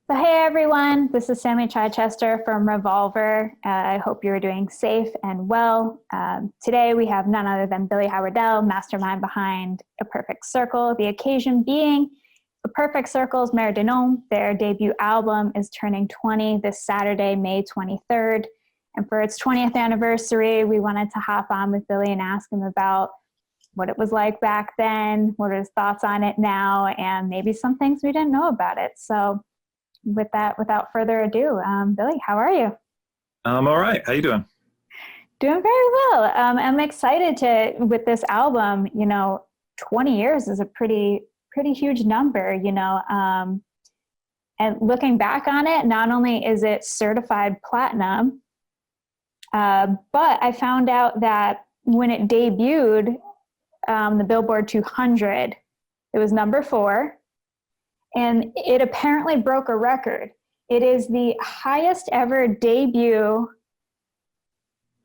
So, hey everyone, this is Sammy Chichester from Revolver. I hope you're doing safe and well. Today we have none other than Billy Howerdel, mastermind behind A Perfect Circle. The occasion being A Perfect Circle's Mer de Noms. Their debut album is turning 20 this Saturday, May 23rd. And for its 20th anniversary, we wanted to hop on with Billy and ask him about what it was like back then, what are his thoughts on it now, and maybe some things we didn't know about it. So with that, without further ado, Billy, how are you? I'm all right. How you doing? Doing very well. I'm excited with this album. 20 years is a pretty huge number. And looking back on it, not only is it certified platinum, but I found out that when it debuted, the Billboard 200, it was number 4. And it apparently broke a record. It is the highest ever debut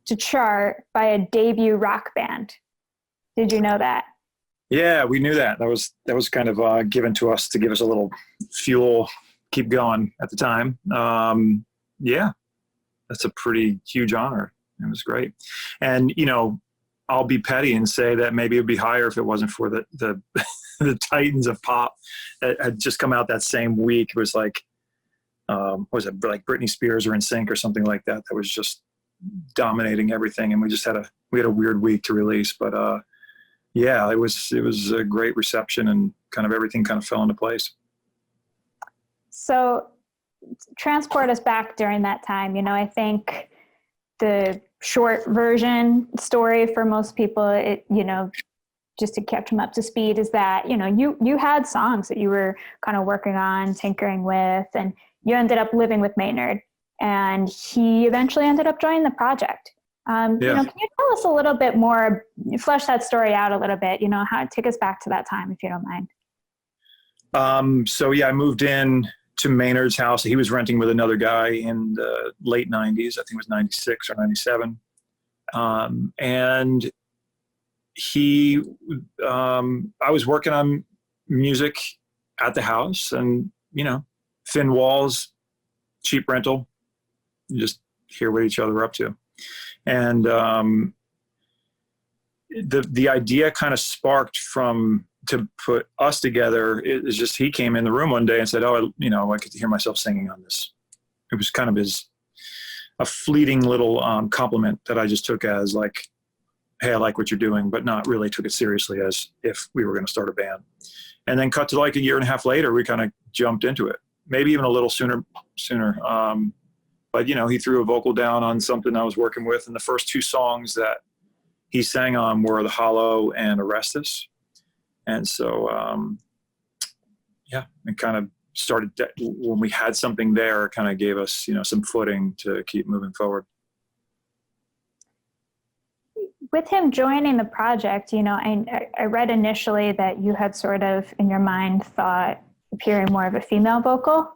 to chart by a debut rock band. Did you know that? Yeah, we knew that. That was kind of given to us to give us a little fuel, keep going at the time. Yeah, that's a pretty huge honor. It was great. And, I'll be petty and say that maybe it would be higher if it wasn't for the the titans of pop that had just come out that same week. It was like, what was it, like Britney Spears or NSYNC or something like that, that was just dominating everything. And we just had a weird week to release, but yeah, it was a great reception and kind of everything kind of fell into place. So transport us back during that time. I think the short version story for most people, just to catch them up to speed, is that, you had songs that you were kind of working on, tinkering with, and you ended up living with Maynard, and he eventually ended up joining the project. Yeah. Can you tell us a little bit more, flesh that story out a little bit, take us back to that time, if you don't mind. So yeah, I moved in to Maynard's house. He was renting with another guy in the late 90s. I think it was 96 or 97. And I was working on music at the house, and, thin walls, cheap rental, you just hear what each other are up to. And the idea kind of sparked to put us together. It's just, he came in the room one day and said, I could hear myself singing on this. It was kind of a fleeting little compliment that I just took as like, hey, I like what you're doing, but not really took it seriously as if we were going to start a band. And then cut to like a year and a half later, we kind of jumped into it, maybe even a little sooner. But he threw a vocal down on something I was working with. And the first 2 songs that he sang on were The Hollow and Arrestus. And so, it kind of started when we had something there, it kind of gave us, some footing to keep moving forward. With him joining the project, I read initially that you had sort of in your mind thought of hearing more of a female vocal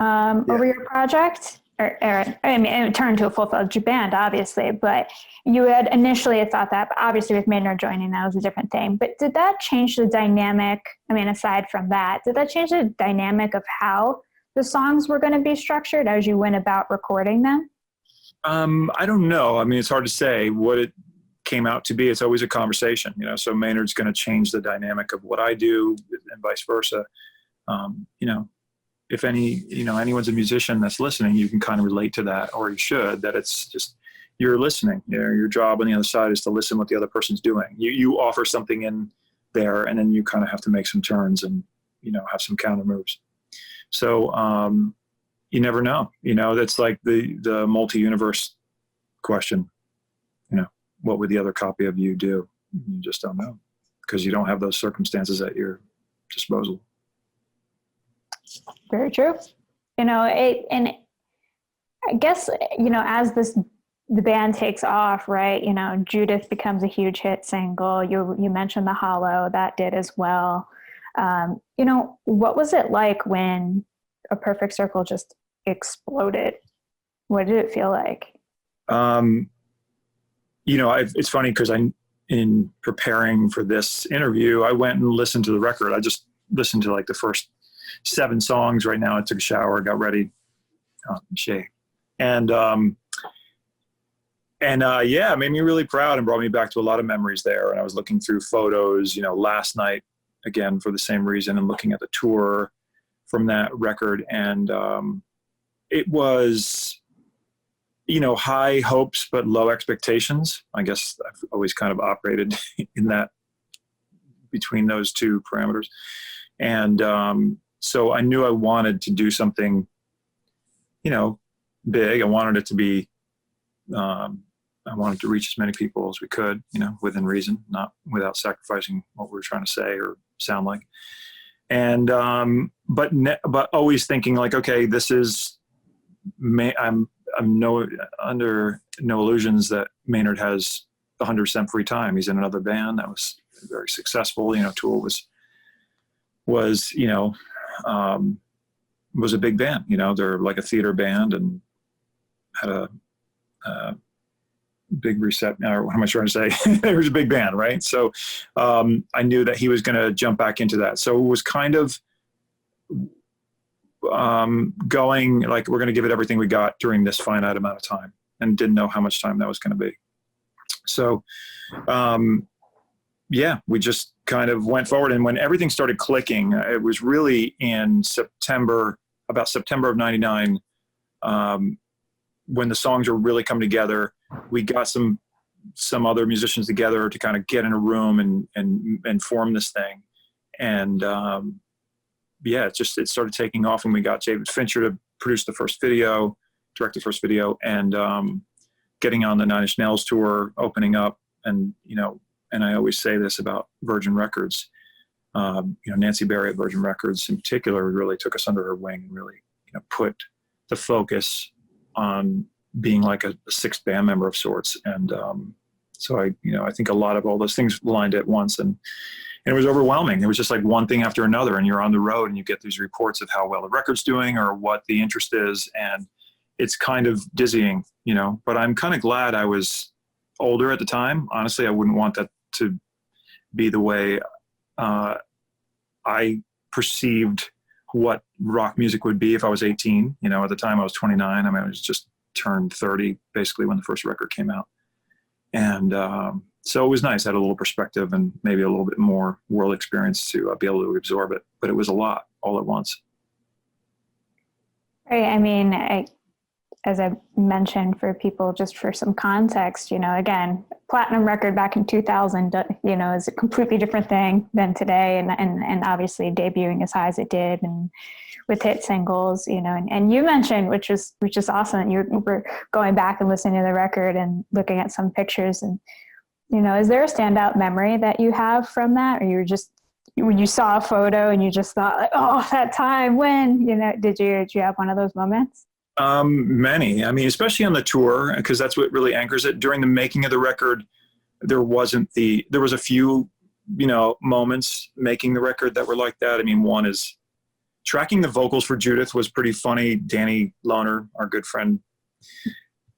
over your project. It turned to a full-fledged band, obviously, but you had initially thought that, but obviously with Maynard joining, that was a different thing. But did that change the dynamic? Aside from that, did that change the dynamic of how the songs were going to be structured as you went about recording them? I don't know. It's hard to say what it came out to be. It's always a conversation, so Maynard's going to change the dynamic of what I do and vice versa. If anyone's a musician that's listening, you can kind of relate to that, or you should, that it's just, you're listening. Your job on the other side is to listen what the other person's doing. You offer something in there, and then you kind of have to make some turns and, have some counter moves. So, you never know, that's like the multi-universe question, what would the other copy of you do? You just don't know, because you don't have those circumstances at your disposal. Very true. And I guess, as the band takes off, right? Judith becomes a huge hit single. You mentioned The Hollow, that did as well. What was it like when A Perfect Circle just exploded? What did it feel like? It's funny because in preparing for this interview, I went and listened to the record. I just listened to like the first 7 songs right now. I took a shower, got ready, shaved. And yeah, it made me really proud and brought me back to a lot of memories there. And I was looking through photos, last night, again, for the same reason, and looking at the tour from that record. And it was, high hopes, but low expectations. I guess I've always kind of operated in that, between those two parameters. And so I knew I wanted to do something, big. I wanted it to be, I wanted to reach as many people as we could, within reason, not without sacrificing what we were trying to say or sound like. And, but always thinking like, okay, this is, I'm under no illusions that Maynard has 100% free time. He's in another band that was very successful. Tool was a big band. They're like a theater band and had a big reset. Or what am I trying to say? It was a big band, right? So I knew that he was going to jump back into that. So it was kind of going like, we're going to give it everything we got during this finite amount of time, and didn't know how much time that was going to be. So yeah, we just kind of went forward. And when everything started clicking, it was really in about September of '99, when the songs were really coming together. We got some other musicians together to kind of get in a room and form this thing. And yeah, it started taking off, and we got David Fincher to produce the first video, direct the first video, and getting on the Nine Inch Nails tour, opening up. And, and I always say this about Virgin Records, Nancy Berry at Virgin Records in particular really took us under her wing and really, put the focus on being like a sixth band member of sorts. And so I think a lot of all those things lined at once, and it was overwhelming. It was just like one thing after another, and you're on the road and you get these reports of how well the record's doing or what the interest is. And it's kind of dizzying, but I'm kind of glad I was older at the time. Honestly, I wouldn't want that to be the way I perceived what rock music would be if I was 18. At the time I was 29. I mean, I was just turned 30 basically when the first record came out. And so it was nice. I had a little perspective and maybe a little bit more world experience to be able to absorb it, but it was a lot all at once. Right. I mean, as I mentioned, for people, just for some context, again, platinum record back in 2000, is a completely different thing than today. And obviously debuting as high as it did and with hit singles, and you mentioned, which is awesome. You were going back and listening to the record and looking at some pictures, and, is there a standout memory that you have from that? Or you were just, when you saw a photo and you just thought like, oh, that time when, did you have one of those moments? Many. I mean, especially on the tour, because that's what really anchors it. During the making of the record, there was a few, moments making the record that were like that. I mean, one is tracking the vocals for Judith was pretty funny. Danny Lohner, our good friend,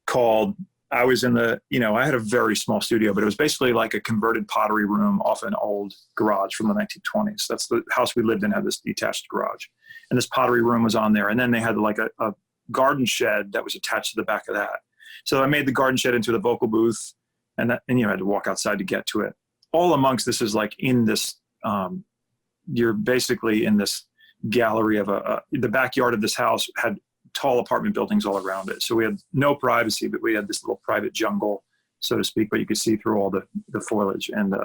called. I was in I had a very small studio, but it was basically like a converted pottery room off an old garage from the 1920s. That's the house we lived in, had this detached garage. And this pottery room was on there. And then they had like a garden shed that was attached to the back of that. So I made the garden shed into the vocal booth, and you had to walk outside to get to it. All amongst this is like in this, you're basically in this gallery of the backyard of this house had tall apartment buildings all around it. So we had no privacy, but we had this little private jungle, so to speak, but you could see through all the foliage. And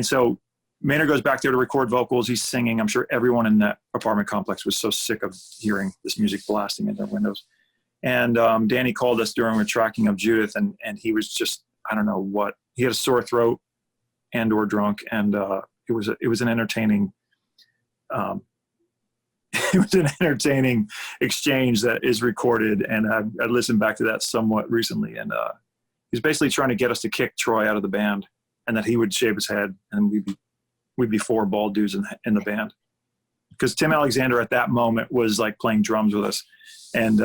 so Maynard goes back there to record vocals. He's singing. I'm sure everyone in that apartment complex was so sick of hearing this music blasting in their windows. And Danny called us during the tracking of Judith, and he was just, I don't know what, he had a sore throat and or drunk. And it was an entertaining, it was an entertaining exchange that is recorded. And I listened back to that somewhat recently. And he was basically trying to get us to kick Troy out of the band, and that he would shave his head and we'd be 4 bald dudes in the band. Because Tim Alexander at that moment was like playing drums with us. And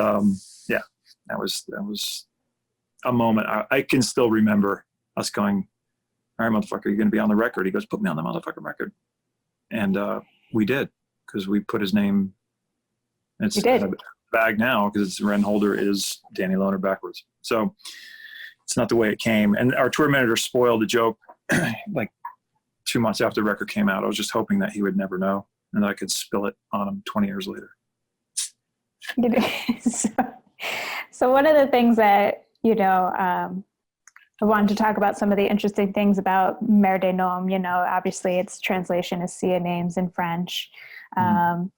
yeah, that was a moment. I can still remember us going, all right, motherfucker, you're going to be on the record. He goes, put me on the motherfucking record. And we did, because we put his name, it's You did. in a bag now because it's Ren Holder is Danny Lohner backwards. So it's not the way it came. And our tour manager spoiled the joke like 2 months after the record came out. I was just hoping that he would never know and that I could spill it on him 20 years later. So one of the things that, I wanted to talk about some of the interesting things about Mer de Noms. Obviously its translation is Sea of Names in French. One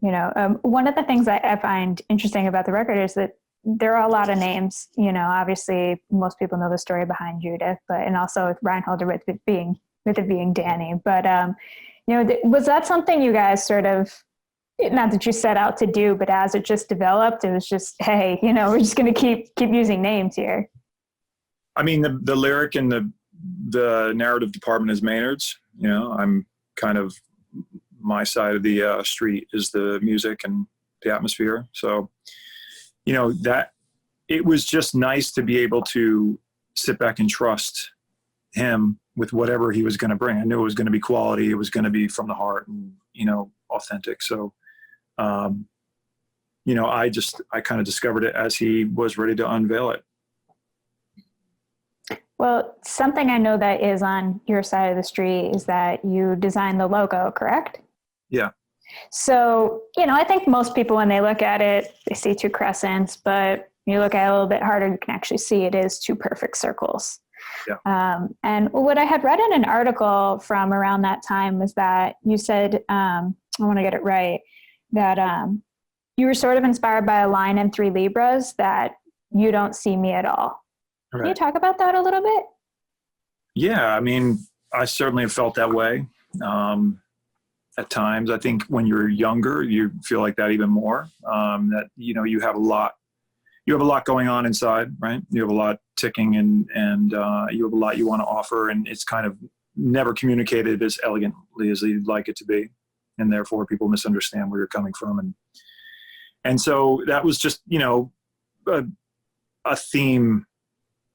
of the things that I find interesting about the record is that there are a lot of names. Obviously most people know the story behind Judith, and also with Reinhold with it being Danny. But was that something you guys sort of, not that you set out to do, but as it just developed, it was just, hey, we're just going to keep using names here? I mean, the lyric and the narrative department is Maynard's. I'm kind of, my side of the street is the music and the atmosphere. So, that it was just nice to be able to sit back and trust him with whatever he was going to bring. I knew it was going to be quality. It was going to be from the heart and, authentic. So, I kind of discovered it as he was ready to unveil it. Well, something I know that is on your side of the street is that you designed the logo, correct? Yeah. So, I think most people, when they look at it, they see two crescents, but you look at it a little bit harder, you can actually see it is two perfect circles. Yeah. And what I had read in an article from around that time was that you said, I want to get it right, that you were sort of inspired by a line in Three Libras that you don't see me at all. Right. Can you talk about that a little bit? Yeah, I mean, I certainly have felt that way at times. I think when you're younger, you feel like that even more. That you have a lot going on inside, right? You have a lot ticking, and you have a lot you want to offer, and it's kind of never communicated as elegantly as you'd like it to be, and therefore people misunderstand where you're coming from, and so that was just a theme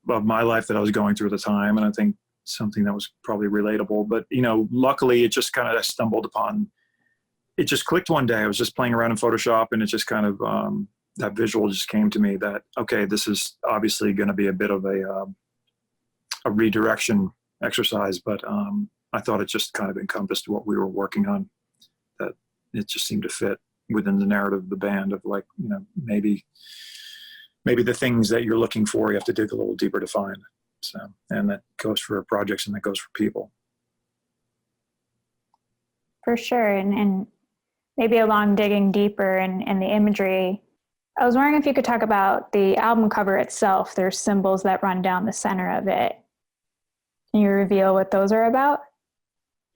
of my life that I was going through at the time. And I think something that was probably relatable, but luckily it just kind of stumbled upon, it just clicked one day. I was just playing around in Photoshop and it just kind of, that visual just came to me that, okay, this is obviously going to be a bit of a redirection exercise, but I thought it just kind of encompassed what we were working on, that it just seemed to fit within the narrative of the band of like, maybe the things that you're looking for, you have to dig a little deeper to find. So, and that goes for projects and that goes for people. For sure. And maybe along digging deeper in the imagery, I was wondering if you could talk about the album cover itself. There's symbols that run down the center of it. Can you reveal what those are about?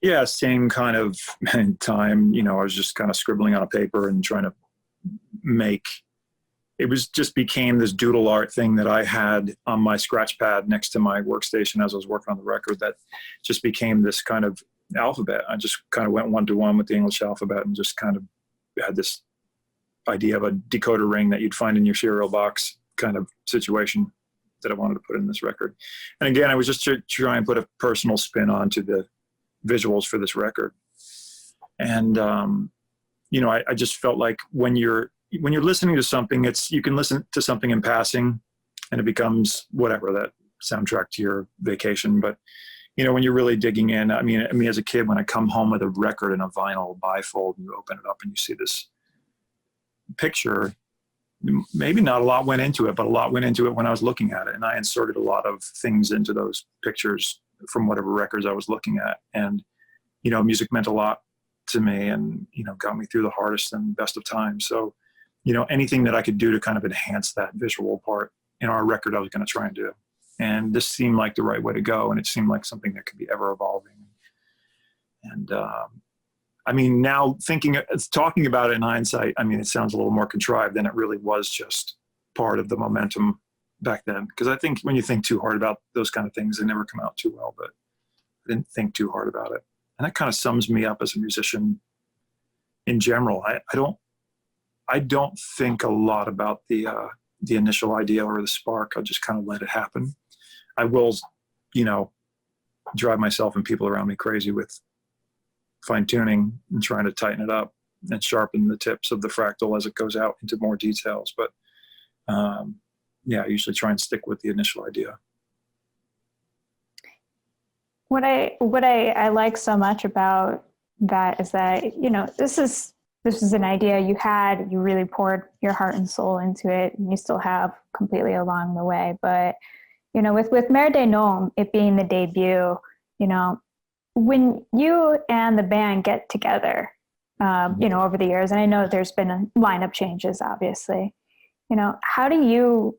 Yeah, same kind of time. I was just kind of scribbling on a paper and trying to became this doodle art thing that I had on my scratch pad next to my workstation as I was working on the record, that just became this kind of alphabet. I just kind of went one-to-one with the English alphabet and just kind of had this idea of a decoder ring that you'd find in your cereal box kind of situation that I wanted to put in this record. And again, I was just trying to put a personal spin onto the visuals for this record. And, I just felt like when you're listening to something, you can listen to something in passing and it becomes whatever, that soundtrack to your vacation. But, when you're really digging in, I mean, as a kid, when I come home with a record and a vinyl bifold and you open it up and you see this picture, maybe not a lot went into it, but a lot went into it when I was looking at it. And I inserted a lot of things into those pictures from whatever records I was looking at. And, music meant a lot to me and, got me through the hardest and best of times. So, anything that I could do to kind of enhance that visual part in our record, I was going to try and do. And this seemed like the right way to go. And it seemed like something that could be ever evolving. And, now talking about it in hindsight, it sounds a little more contrived than it really was, just part of the momentum back then. Because I think when you think too hard about those kind of things, they never come out too well, but I didn't think too hard about it. And that kind of sums me up as a musician in general. I don't think a lot about the initial idea or the spark. I just kind of let it happen. I will, drive myself and people around me crazy with fine tuning and trying to tighten it up. and sharpen the tips of the fractal as it goes out into more details. But yeah, I usually try and stick with the initial idea. What I like so much about that is that, you know, this is an idea you had, you really poured your heart and soul into it, and you still have completely along the way. But, you know, with Mer de Noms, it being the debut, you know, when you and the band get together, you know, over the years, and I know there's been a lineup changes, obviously, you know, how do you,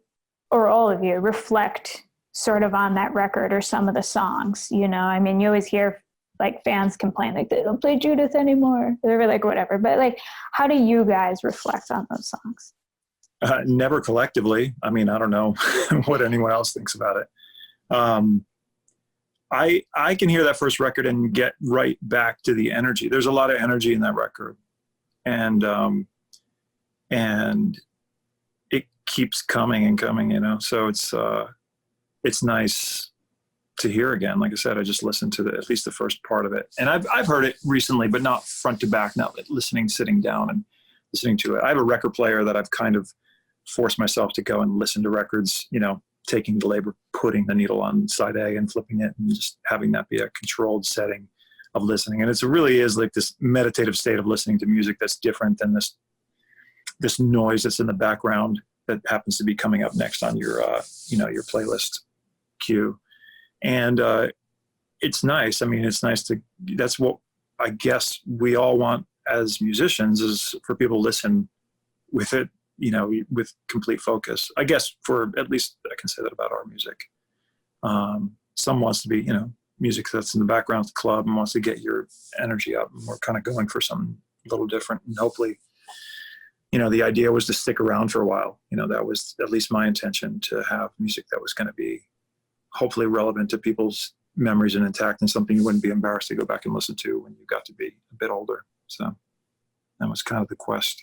or all of you, reflect sort of on that record or some of the songs? You know, I mean, you always hear like fans complain like they don't play Judith anymore, they're like whatever, but like, how do you guys reflect on those songs? Never collectively. I mean, I don't know what anyone else thinks about it. I can hear that first record and get right back to the energy. There's a lot of energy in that record, and it keeps coming and coming, you know. So it's nice to hear again. Like I said, I just listened to at least the first part of it, and I've heard it recently, but not front to back. Not listening, sitting down and listening to it. I have a record player that I've kind of forced myself to go and listen to records, you know, taking the labor, putting the needle on side A and flipping it, and just having that be a controlled setting of listening. And it really is like this meditative state of listening to music that's different than this noise that's in the background that happens to be coming up next on your, you know, your playlist queue. And it's nice. I mean, it's nice that's what I guess we all want as musicians, is for people to listen with it, you know, with complete focus. I guess for at least I can say that about our music. Some wants to be, you know, music that's in the background of the club and wants to get your energy up. And we're kind of going for something a little different. And hopefully, you know, the idea was to stick around for a while. You know, that was at least my intention, to have music that was going to be hopefully relevant to people's memories and intact, and something you wouldn't be embarrassed to go back and listen to when you got to be a bit older. So that was kind of the quest.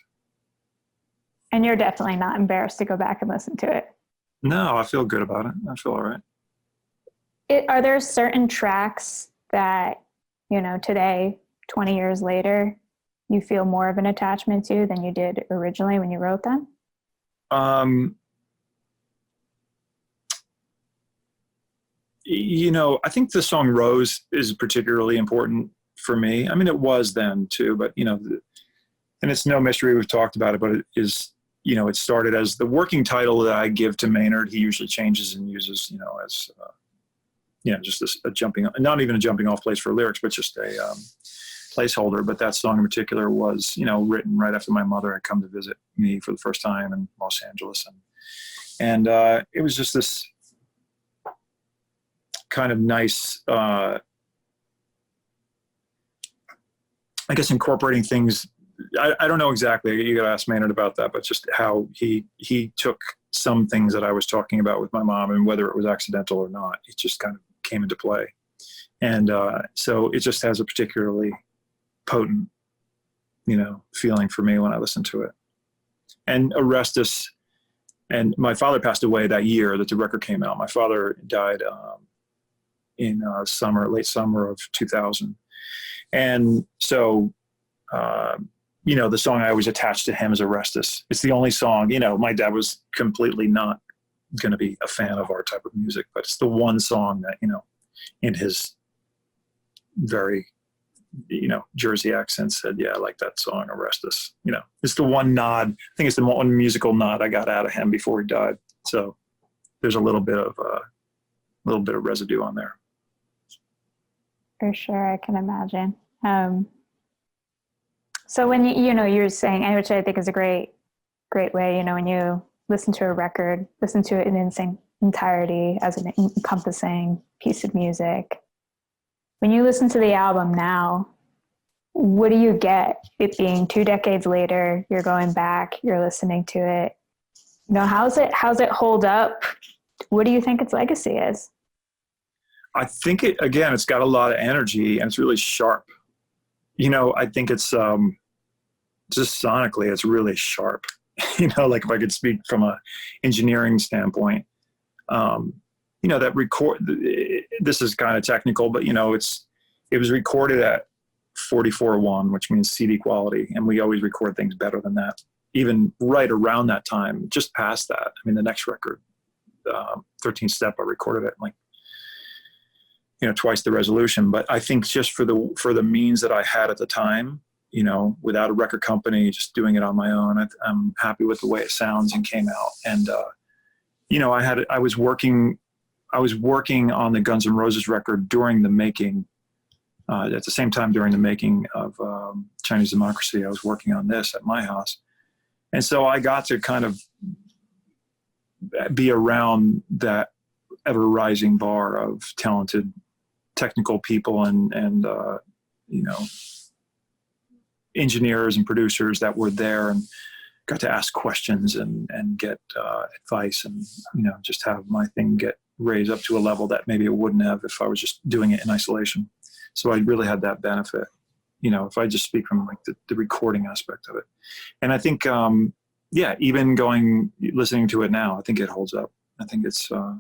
And you're definitely not embarrassed to go back and listen to it. No, I feel good about it. I feel all right. Are there certain tracks that, you know, today, 20 years later, you feel more of an attachment to than you did originally when you wrote them? You know, I think the song Rose is particularly important for me. I mean, it was then too, but, you know, and it's no mystery, we've talked about it, but it is, you know, it started as the working title that I give to Maynard. He usually changes and uses, you know, as, you know, just a jumping, not even a jumping off place for lyrics, but just a placeholder. But that song in particular was, you know, written right after my mother had come to visit me for the first time in Los Angeles. And it was just this kind of nice, I guess, incorporating things. I don't know exactly. You got to ask Maynard about that, but just how he took some things that I was talking about with my mom, and whether it was accidental or not, it just kind of came into play. And so it just has a particularly potent, you know, feeling for me when I listen to it. And Orestes, and my father passed away that year that the record came out. My father died in late summer of 2000. And so, you know, the song I always attached to him is Orestes. It's the only song, you know, my dad was completely not going to be a fan of our type of music, but it's the one song that, you know, in his very, you know, Jersey accent said, yeah, I like that song, Orestes. You know, it's the one nod. I think it's the one musical nod I got out of him before he died. So there's a little bit of residue on there. For sure, I can imagine. So when you know, you're saying, which I think is a great way, you know, when you listen to a record, listen to it in its entirety as an encompassing piece of music. When you listen to the album now, what do you get? It being 2 decades later, you're going back, you're listening to it. You know, how's it hold up? What do you think its legacy is? I think it's got a lot of energy, and it's really sharp. You know, I think it's just sonically, it's really sharp. You know, like if I could speak from a engineering standpoint, you know, that this is kind of technical, but you know, it was recorded at 44:1, which means CD quality. And we always record things better than that. Even right around that time, just past that. I mean, the next record, 13 Step, I recorded it like, twice the resolution. But I think just for the means that I had at the time, without a record company, just doing it on my own, I'm happy with the way it sounds and came out. And, I was working on the Guns N' Roses record during the making, at the same time during the making of Chinese Democracy. I was working on this at my house. And so I got to kind of be around that ever rising bar of talented technical people and engineers and producers that were there, and got to ask questions and get advice, and just have my thing get raised up to a level that maybe it wouldn't have if I was just doing it in isolation. So I really had that benefit, if I just speak from like the recording aspect of it. And I think even listening to it now, I think it holds up. I think it's I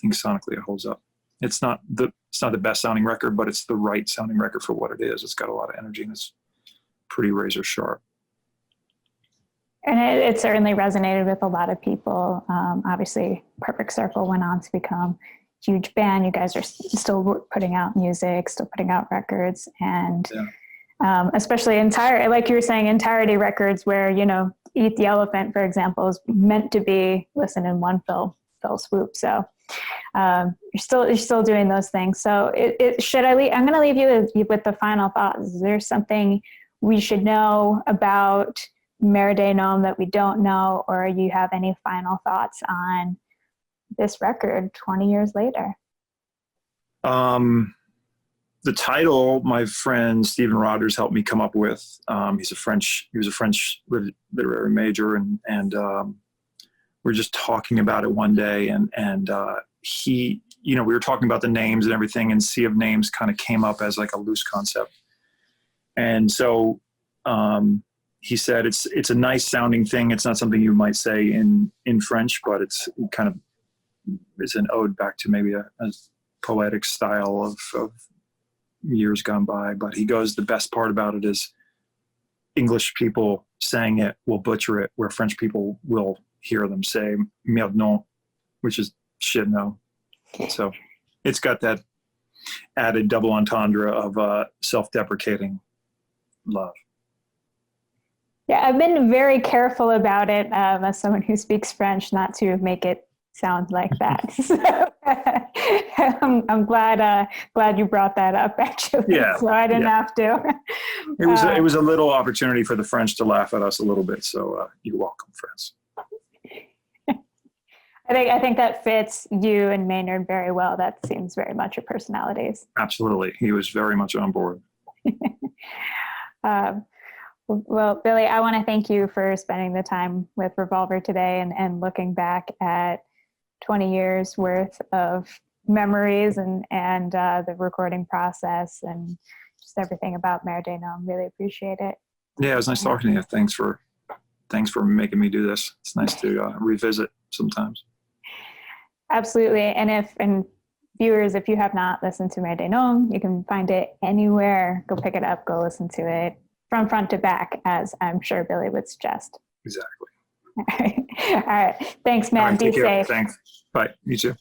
think sonically it holds up. It's not the best sounding record, but it's the right sounding record for what it is. It's got a lot of energy and it's pretty razor sharp. And it certainly resonated with a lot of people. Obviously, Perfect Circle went on to become a huge band. You guys are still putting out music, still putting out records, and especially like you were saying, entirety records where, Eat the Elephant, for example, is meant to be listened in one fell swoop. So you're still doing those things. So I'm going to leave you with the final thoughts. Is there something we should know about Mer de Noms that we don't know, or you have any final thoughts on this record 20 years later? The title, my friend Stephen Rogers helped me come up with. He was a French literary major, and we were just talking about it one day, and he, we were talking about the names and everything, and Sea of Names kind of came up as like a loose concept. And so he said it's a nice sounding thing. It's not something you might say in French, but it's an ode back to maybe a poetic style of years gone by. But he goes, the best part about it is English people saying it will butcher it, where French people will hear them say "Mer de Noms," which is shit no. So it's got that added double entendre of self-deprecating love. Yeah, I've been very careful about it as someone who speaks French, not to make it sound like that. So I'm glad you brought that up, actually. Yeah, so I didn't have to. It was a little opportunity for the French to laugh at us a little bit. So you're welcome, friends. I think that fits you and Maynard very well. That seems very much your personalities. Absolutely, he was very much on board. Well, Billy, I want to thank you for spending the time with Revolver today and looking back at 20 years worth of memories and the recording process and just everything about Mer de Noms. Really appreciate it. Yeah, it was nice talking to you. Thanks for making me do this. It's nice to revisit sometimes. Absolutely. And viewers, if you have not listened to Mer de Noms, you can find it anywhere. Go pick it up, go listen to it from front to back, as I'm sure Billy would suggest. Exactly. All right. Thanks, man. Be safe. Thanks. Bye. You too.